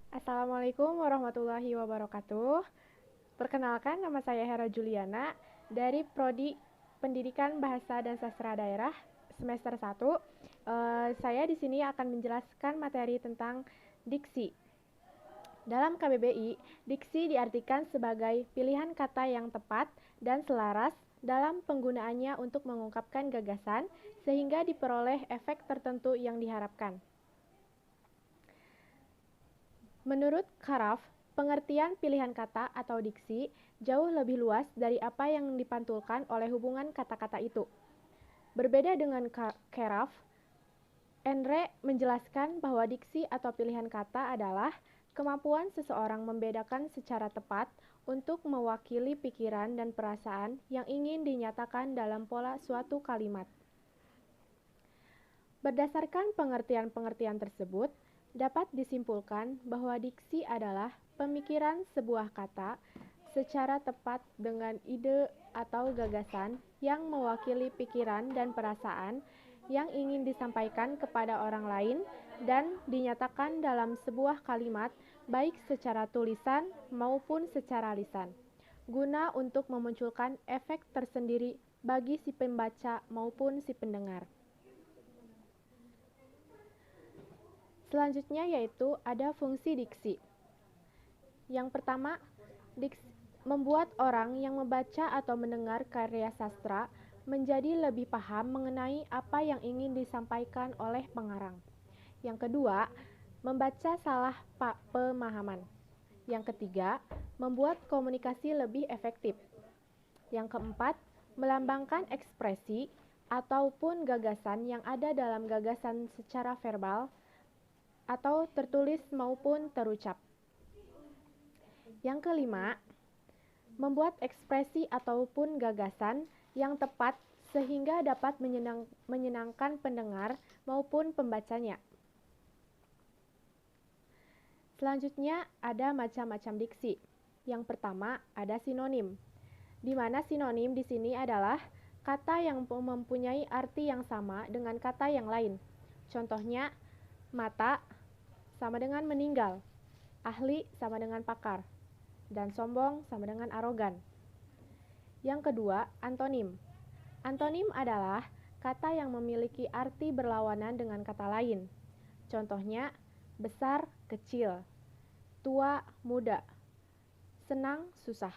Assalamualaikum warahmatullahi wabarakatuh. Perkenalkan, nama saya Hera Juliana dari Prodi Pendidikan Bahasa dan Sastra Daerah semester 1. Saya di sini akan menjelaskan materi tentang diksi. Dalam KBBI, diksi diartikan sebagai pilihan kata yang tepat dan selaras dalam penggunaannya untuk mengungkapkan gagasan sehingga diperoleh efek tertentu yang diharapkan. Menurut Karaf, pengertian pilihan kata atau diksi jauh lebih luas dari apa yang dipantulkan oleh hubungan kata-kata itu. Berbeda dengan Karaf, Enre menjelaskan bahwa diksi atau pilihan kata adalah kemampuan seseorang membedakan secara tepat untuk mewakili pikiran dan perasaan yang ingin dinyatakan dalam pola suatu kalimat. Berdasarkan pengertian-pengertian tersebut, dapat disimpulkan bahwa diksi adalah pemikiran sebuah kata secara tepat dengan ide atau gagasan yang mewakili pikiran dan perasaan yang ingin disampaikan kepada orang lain dan dinyatakan dalam sebuah kalimat baik secara tulisan maupun secara lisan, guna untuk memunculkan efek tersendiri bagi si pembaca maupun si pendengar. Selanjutnya yaitu ada fungsi diksi. Yang pertama, membuat orang yang membaca atau mendengar karya sastra menjadi lebih paham mengenai apa yang ingin disampaikan oleh pengarang. Yang kedua, membaca salah pemahaman. Yang ketiga, membuat komunikasi lebih efektif. Yang keempat, melambangkan ekspresi ataupun gagasan yang ada dalam gagasan secara verbal atau tertulis maupun terucap. Yang kelima, membuat ekspresi ataupun gagasan yang tepat sehingga dapat menyenangkan pendengar maupun pembacanya. Selanjutnya ada macam-macam diksi. Yang pertama ada sinonim, di mana sinonim di sini adalah kata yang mempunyai arti yang sama dengan kata yang lain. Contohnya, mata sama dengan meninggal, ahli sama dengan pakar, dan sombong sama dengan arogan. Yang kedua, antonim. Antonim adalah kata yang memiliki arti berlawanan dengan kata lain. Contohnya, besar, kecil, tua, muda, senang, susah.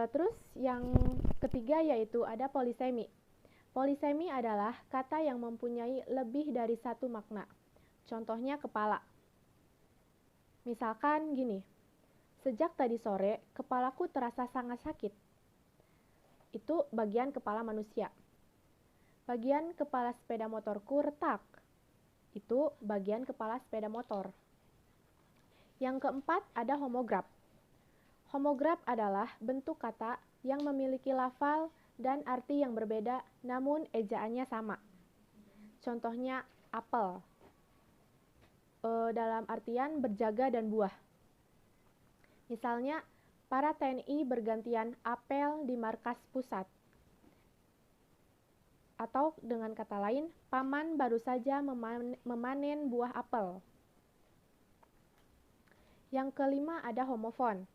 Terus yang ketiga yaitu ada polisemi. Polisemi adalah kata yang mempunyai lebih dari satu makna. Contohnya kepala. Misalkan gini, sejak tadi sore kepalaku terasa sangat sakit. Itu bagian kepala manusia. Bagian kepala sepeda motorku retak. Itu bagian kepala sepeda motor. Yang keempat ada homograf. Homograf adalah bentuk kata yang memiliki lafal dan arti yang berbeda namun ejaannya sama. Contohnya apel, dalam artian berjaga dan buah. Misalnya, para TNI bergantian apel di markas pusat. Atau dengan kata lain, paman baru saja memanen buah apel. Yang kelima ada homofon,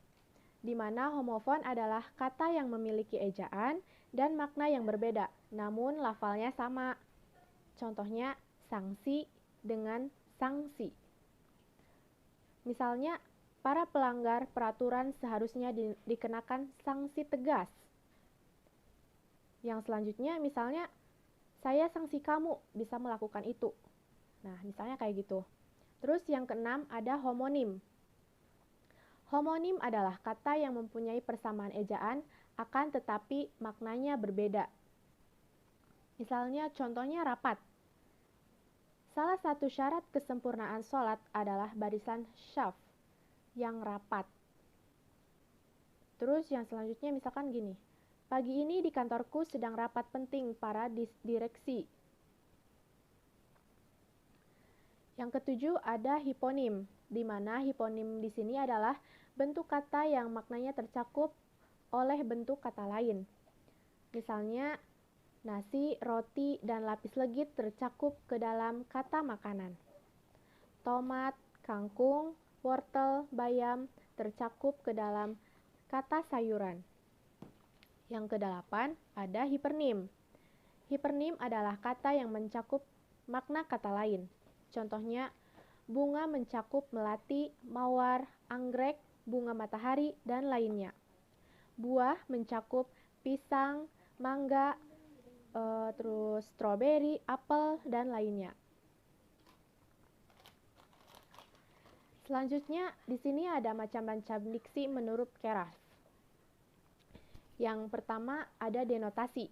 di mana homofon adalah kata yang memiliki ejaan dan makna yang berbeda, namun lafalnya sama. Contohnya, sanksi dengan sanksi. Misalnya, para pelanggar peraturan seharusnya dikenakan sanksi tegas. Yang selanjutnya, misalnya, saya sanksi kamu bisa melakukan itu. Nah, misalnya kayak gitu. Terus yang keenam ada homonim. Homonim adalah kata yang mempunyai persamaan ejaan, akan tetapi maknanya berbeda. Misalnya contohnya rapat. Salah satu syarat kesempurnaan sholat adalah barisan syaf yang rapat. Terus yang selanjutnya misalkan gini. Pagi ini di kantorku sedang rapat penting para direksi. Yang ketujuh ada hiponim, di mana hiponim di sini adalah bentuk kata yang maknanya tercakup oleh bentuk kata lain. Misalnya, nasi, roti, dan lapis legit tercakup ke dalam kata makanan. tomat, kangkung, wortel, bayam tercakup ke dalam kata sayuran. Yang kedelapan ada hipernim. Hipernim adalah kata yang mencakup makna kata lain. Contohnya, bunga mencakup melati, mawar, anggrek, bunga matahari, dan lainnya. Buah mencakup pisang, mangga, terus stroberi, apel, dan lainnya. Selanjutnya, di sini ada macam-macam diksi menurut Keras. Yang pertama ada denotasi.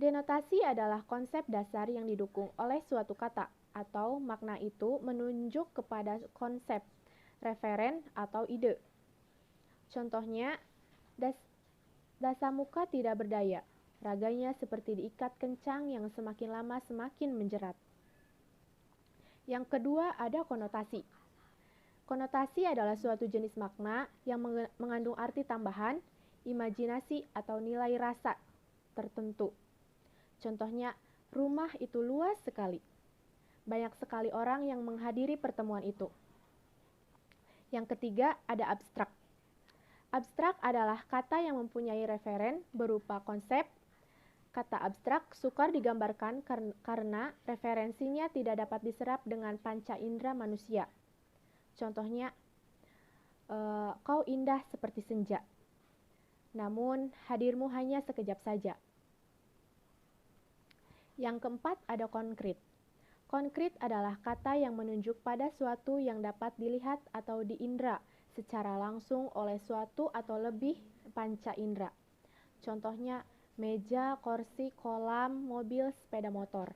Denotasi adalah konsep dasar yang didukung oleh suatu kata atau makna itu menunjuk kepada konsep, referen, atau ide. Contohnya, Dasamuka tidak berdaya, raganya seperti diikat kencang yang semakin lama semakin menjerat. Yang kedua ada konotasi. Konotasi adalah suatu jenis makna yang mengandung arti tambahan, imajinasi, atau nilai rasa tertentu. Contohnya, rumah itu luas sekali. Banyak sekali orang yang menghadiri pertemuan itu. Yang ketiga, ada abstrak. Abstrak adalah kata yang mempunyai referen berupa konsep. Kata abstrak sukar digambarkan karena referensinya tidak dapat diserap dengan panca indera manusia. Contohnya, kau indah seperti senja. Namun, hadirmu hanya sekejap saja. Yang keempat ada konkret. Konkret adalah kata yang menunjuk pada suatu yang dapat dilihat atau diindra secara langsung oleh suatu atau lebih panca indera. Contohnya, meja, kursi, kolam, mobil, sepeda motor.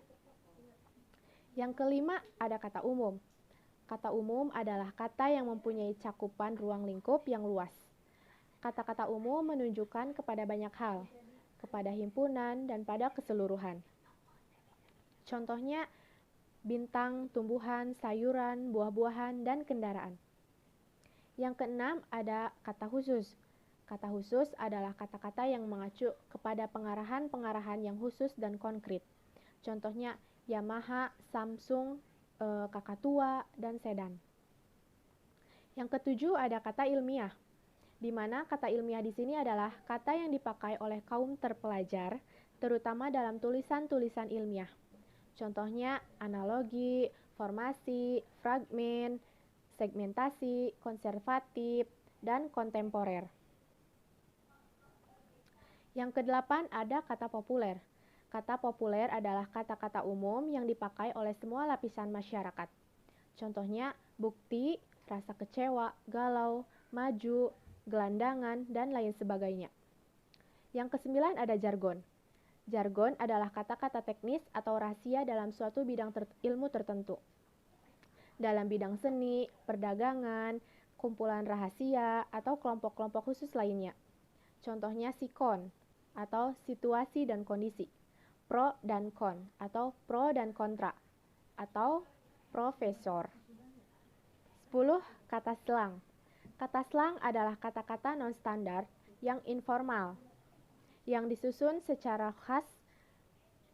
Yang kelima ada kata umum. Kata umum adalah kata yang mempunyai cakupan ruang lingkup yang luas. Kata-kata umum menunjukkan kepada banyak hal, kepada himpunan dan pada keseluruhan. Contohnya, bintang, tumbuhan, sayuran, buah-buahan, dan kendaraan. Yang keenam ada kata khusus. Kata khusus adalah kata-kata yang mengacu kepada pengarahan-pengarahan yang khusus dan konkret. Contohnya, Yamaha, Samsung, Kakatua, dan Sedan. Yang ketujuh ada kata ilmiah, di mana kata ilmiah di sini adalah kata yang dipakai oleh kaum terpelajar, terutama dalam tulisan-tulisan ilmiah. Contohnya analogi, formasi, fragmen, segmentasi, konservatif, dan kontemporer. Yang kedelapan ada kata populer. Kata populer adalah kata-kata umum yang dipakai oleh semua lapisan masyarakat. Contohnya bukti, rasa kecewa, galau, maju, gelandangan, dan lain sebagainya. Yang kesembilan ada jargon. Jargon adalah kata-kata teknis atau rahasia dalam suatu bidang ilmu tertentu. Dalam bidang seni, perdagangan, kumpulan rahasia, atau kelompok-kelompok khusus lainnya. Contohnya sikon, atau situasi dan kondisi. Pro dan kon, atau pro dan kontra, atau profesor. 10. Kata selang. Kata selang adalah kata-kata non-standar yang informal, yang disusun secara khas,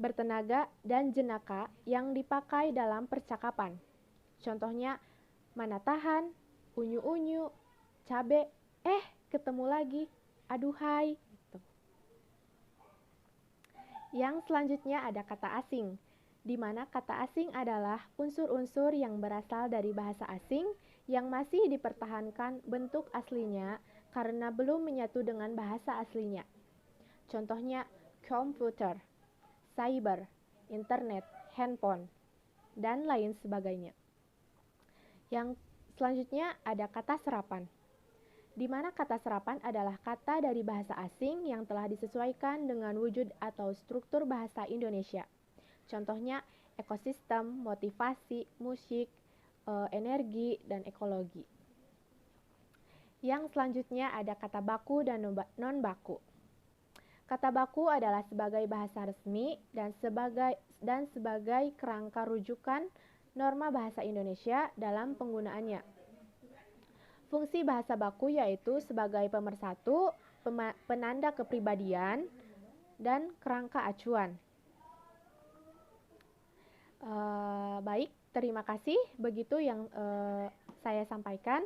bertenaga, dan jenaka yang dipakai dalam percakapan. Contohnya, mana tahan, unyu-unyu, cabe, ketemu lagi, aduhai. Gitu. Yang selanjutnya ada kata asing, di mana kata asing adalah unsur-unsur yang berasal dari bahasa asing yang masih dipertahankan bentuk aslinya karena belum menyatu dengan bahasa aslinya. Contohnya, komputer, cyber, internet, handphone, dan lain sebagainya. Yang selanjutnya ada kata serapan, di mana kata serapan adalah kata dari bahasa asing yang telah disesuaikan dengan wujud atau struktur bahasa Indonesia. Contohnya, ekosistem, motivasi, musik, energi, dan ekologi. Yang selanjutnya ada kata baku dan non-baku. Kata baku adalah sebagai bahasa resmi dan sebagai kerangka rujukan norma bahasa Indonesia dalam penggunaannya. Fungsi bahasa baku yaitu sebagai pemersatu, penanda kepribadian, dan kerangka acuan. Baik, Terima kasih, begitu yang saya sampaikan.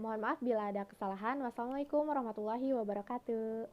Mohon maaf bila ada kesalahan. Wassalamualaikum warahmatullahi wabarakatuh.